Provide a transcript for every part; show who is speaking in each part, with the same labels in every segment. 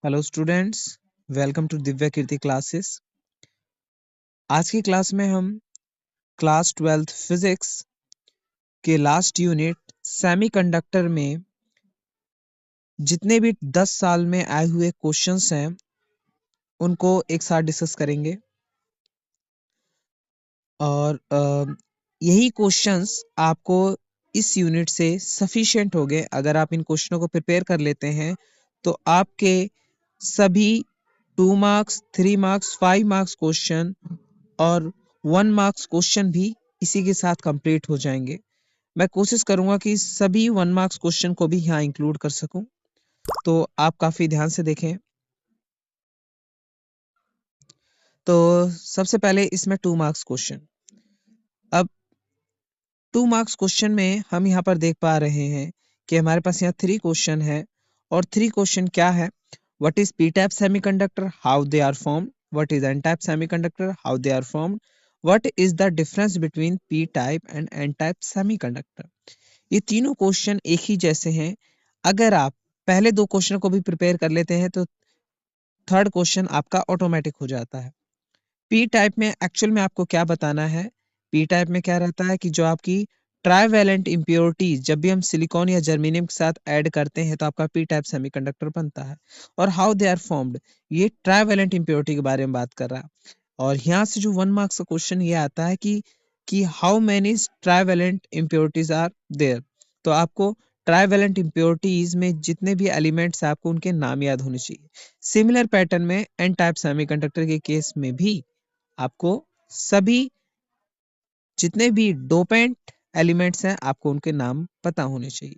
Speaker 1: Hello students, welcome to Divya Kirti classes. आज की class में हम क्लास 12th फिजिक्स के लास्ट यूनिट सेमीकंडक्टर में जितने भी 10 साल में आए हुए क्वेश्चंस हैं उनको एक साथ डिस्कस करेंगे और यही क्वेश्चंस आपको इस यूनिट से सफिशिएंट हो गए। अगर आप इन क्वेश्चनों को प्रिपेयर कर लेते हैं तो आपके सभी 2 मार्क्स, 3 मार्क्स, 5 मार्क्स क्वेश्चन और 1 मार्क्स क्वेश्चन भी इसी के साथ कंप्लीट हो जाएंगे। मैं कोशिश करूंगा कि सभी 1 मार्क्स क्वेश्चन को भी यहाँ इंक्लूड कर सकूं, तो आप काफी ध्यान से देखें। तो सबसे पहले इसमें 2 मार्क्स क्वेश्चन। अब 2 मार्क्स क्वेश्चन में हम यहाँ पर देख पा रहे हैं कि हमारे पास यहाँ 3 क्वेश्चन है और 3 क्वेश्चन क्या है? What is P type semiconductor, how they are formed? What is N type semiconductor, how they are formed? What is the difference between P type and N type semiconductor? ये तीनों question एक ही जैसे हैं। अगर आप पहले 2 क्वेश्चन को भी प्रिपेयर कर लेते हैं तो थर्ड क्वेश्चन आपका ऑटोमेटिक हो जाता है। पी टाइप में एक्चुअल में आपको क्या बताना है? पी टाइप में क्या रहता है कि जो आपकी ट्राइवैलेंट इम्प्योरिटीज जब भी हम सिलिकॉन या जर्मेनियम के साथ ऐड करते हैं तो आपका पी टाइप सेमीकंडक्टर बनता है। और हाउ दे आर फॉर्म्ड, ये ट्राइवैलेंट इम्प्योरिटी के बारे में बात कर रहा है। और यहाँ से जो 1 मार्क्स का क्वेश्चन ये आता है कि how many trivalent impurities are there. तो आपको ट्राइवैलेंट इम्प्योरिटीज में जितने भी एलिमेंट्स हैं आपको उनके नाम याद होने चाहिए। सिमिलर पैटर्न में एन टाइप सेमीकंडक्टर के केस में भी आपको सभी जितने भी डोपेंट एलिमेंट्स हैं आपको उनके नाम पता होने चाहिए।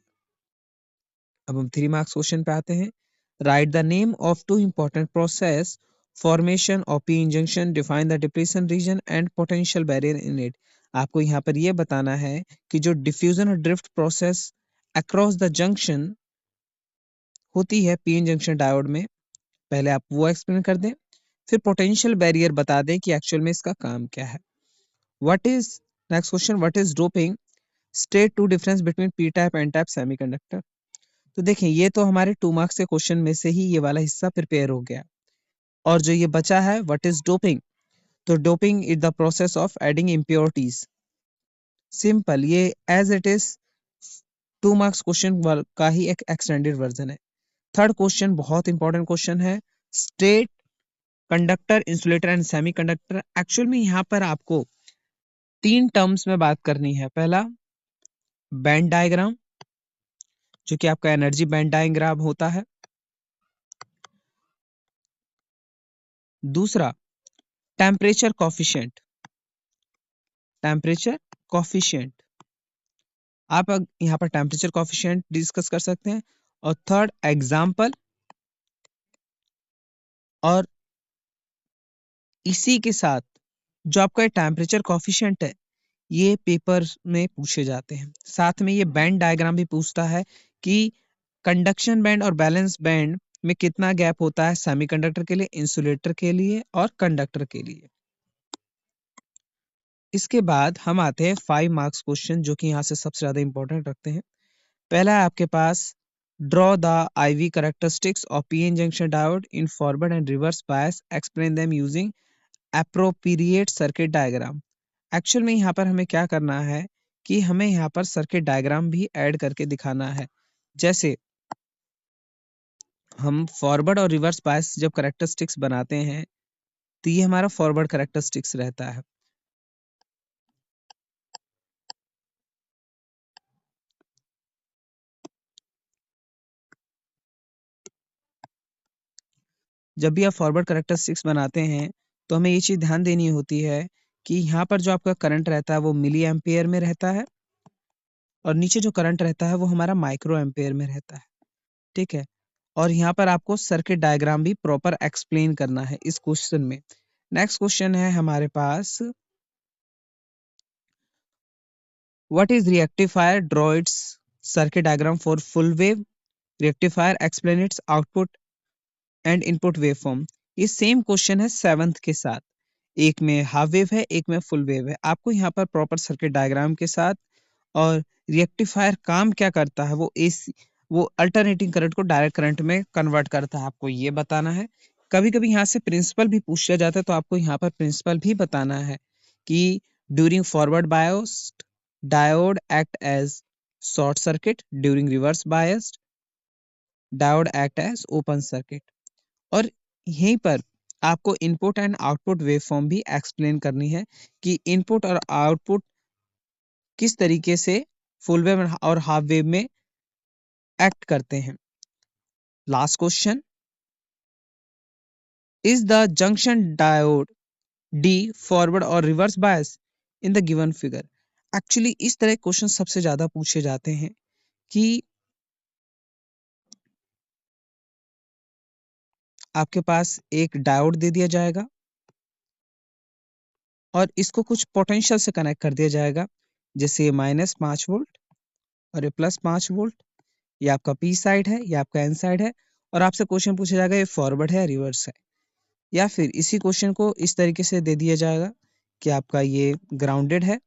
Speaker 1: अब हम 3 मार्क्स क्वेश्चन पे आते हैं। Write the name of 2 important process, formation of P N junction, define the depletion region and potential barrier in it. आपको यहाँ पर यह बताना है कि जो डिफ्यूजन और drift process across the junction होती है पी जंक्शन डायोड में, पहले आप वो एक्सप्लेन कर दें, फिर पोटेंशियल बैरियर बता दें कि एक्चुअल में इसका काम क्या है। What is next question? What is doping? State two difference between p type and type semiconductor. तो देखें ये तो हमारे 2 मार्क्स के क्वेश्चन में से ही ये वाला हिस्सा प्रिपेयर हो गया और जो ये बचा है व्हाट इज डोपिंग। तो doping is the process of adding impurities. Simple, ये as it is 2 marks question का ही एक एक्सटेंडेड वर्जन है। थर्ड क्वेश्चन बहुत इंपॉर्टेंट क्वेश्चन है। State conductor, insulator and semiconductor. Actual में यहाँ पर आपको 3 टर्म्स में बात करनी है। पहला बैंड डायग्राम, जो कि आपका एनर्जी बैंड डायग्राम होता है। दूसरा टेम्परेचर कॉफिशिएंट, टेम्परेचर कॉफिशिएंट आप यहाँ पर टेम्परेचर कॉफिशिएंट डिस्कस कर सकते हैं। और थर्ड एग्जाम्पल, और इसी के साथ जो आपका टेम्परेचर कॉफिशिएंट है ये पेपर में पूछे जाते हैं। साथ में ये बैंड डायग्राम भी पूछता है कि कंडक्शन बैंड और बैलेंस बैंड में कितना गैप होता है सेमीकंडक्टर के लिए, इंसुलेटर के लिए और कंडक्टर के लिए। इसके बाद हम आते हैं 5 मार्क्स क्वेश्चन, जो कि यहाँ से सबसे ज्यादा इंपॉर्टेंट रखते हैं। पहला है आपके पास draw the IV characteristics of PN junction diode in forward and reverse bias, explain them using appropriate circuit diagram. Actual में यहाँ पर हमें क्या करना है कि हमें यहाँ पर सर्किट डायग्राम भी ऐड करके दिखाना है। जैसे हम फॉरवर्ड और रिवर्स बायस जब कैरेक्टरिस्टिक्स बनाते हैं तो ये हमारा फॉरवर्ड कैरेक्टरिस्टिक्स रहता है। जब भी आप फॉरवर्ड कैरेक्टरिस्टिक्स बनाते हैं तो हमें ये चीज़ ध्यान देनी होती है कि यहाँ पर जो आपका करंट रहता है वो मिली एम्पेयर में रहता है और नीचे जो करंट रहता है वो हमारा माइक्रो एम्पेयर में रहता है। ठीक है, और यहाँ पर आपको सर्किट डायग्राम भी प्रॉपर एक्सप्लेन करना है इस क्वेश्चन में। नेक्स्ट क्वेश्चन है हमारे पास, what is rectifier, draw its circuit diagram for full wave rectifier, explain its output and input waveform. ये सेम क्वेश्चन है 7th के साथ, एक में हाफ वेव है एक में फुल वेव है। आपको यहाँ पर प्रॉपर सर्किट डायग्राम के साथ और रेक्टिफायर काम क्या करता है वो वो अल्टरनेटिंग करंट को डायरेक्ट करंट में कन्वर्ट करता है, आपको ये बताना है। कभी कभी यहाँ से प्रिंसिपल भी पूछा जाता है, तो आपको यहाँ पर प्रिंसिपल भी बताना है कि during forward biased diode act as short circuit, during reverse biased diode act as open circuit. और यहीं पर आपको इनपुट एंड आउटपुट वेवफॉर्म भी एक्सप्लेन करनी है कि इनपुट और आउटपुट किस तरीके से फुल वेव और हाफ वेव में एक्ट करते हैं। Last question, is the junction diode D forward और reverse bias in the given figure. Actually इस तरह क्वेश्चन सबसे ज्यादा पूछे जाते हैं कि आपके पास एक डायोड दे दिया जाएगा और इसको कुछ पोटेंशियल से कनेक्ट कर दिया जाएगा, जैसे ये -5 वोल्ट और ये +5 वोल्ट। ये आपका पी साइड है, ये आपका एन साइड है, और आपसे क्वेश्चन पूछा जाएगा ये फॉरवर्ड है या रिवर्स है। या फिर इसी क्वेश्चन को इस तरीके से दे दिया जाएगा कि आपका ये ग्राउंडेड है,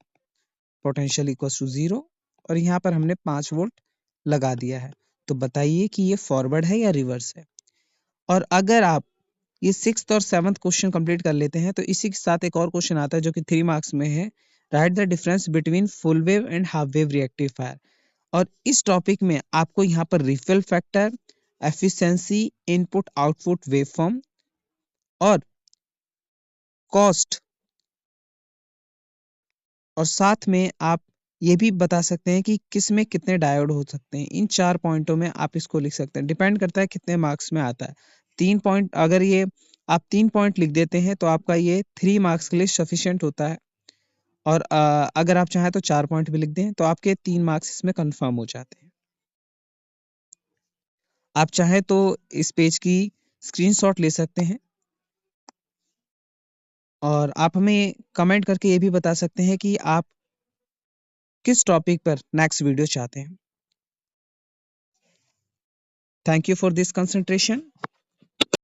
Speaker 1: पोटेंशियल इक्वल्स टू 0, और यहाँ पर हमने 5 वोल्ट लगा दिया है। तो बताइए कि ये फॉरवर्ड है या रिवर्स है। और अगर आप ये 6th और 7th क्वेश्चन कंप्लीट कर लेते हैं, तो इसी के साथ एक और क्वेश्चन आता है जो कि 3 मार्क्स में है, write the difference between full wave and half wave rectifier. और इस टॉपिक में आपको यहाँ पर ripple factor, efficiency, input output waveform और कॉस्ट, और साथ में आप ये भी बता सकते हैं कि किस में कितने डायोड हो सकते हैं। इन 4 पॉइंटों में आप इसको लिख सकते हैं, डिपेंड करता है कितने मार्क्स में आता है। 3 पॉइंट, अगर ये आप 3 पॉइंट लिख देते हैं तो आपका ये 3 मार्क्स के लिए सफिशिएंट होता है। और अगर आप चाहें तो 4 पॉइंट भी लिख दें तो आपके 3 मार्क्स इसमें कंफर्म हो जाते हैं। आप चाहें तो इस पेज की स्क्रीनशॉट ले सकते हैं और आप हमें कमेंट करके ये भी बता सकते हैं कि आप किस टॉपिक पर नेक्स्ट वीडियो चाहते हैं। Thank you for this concentration.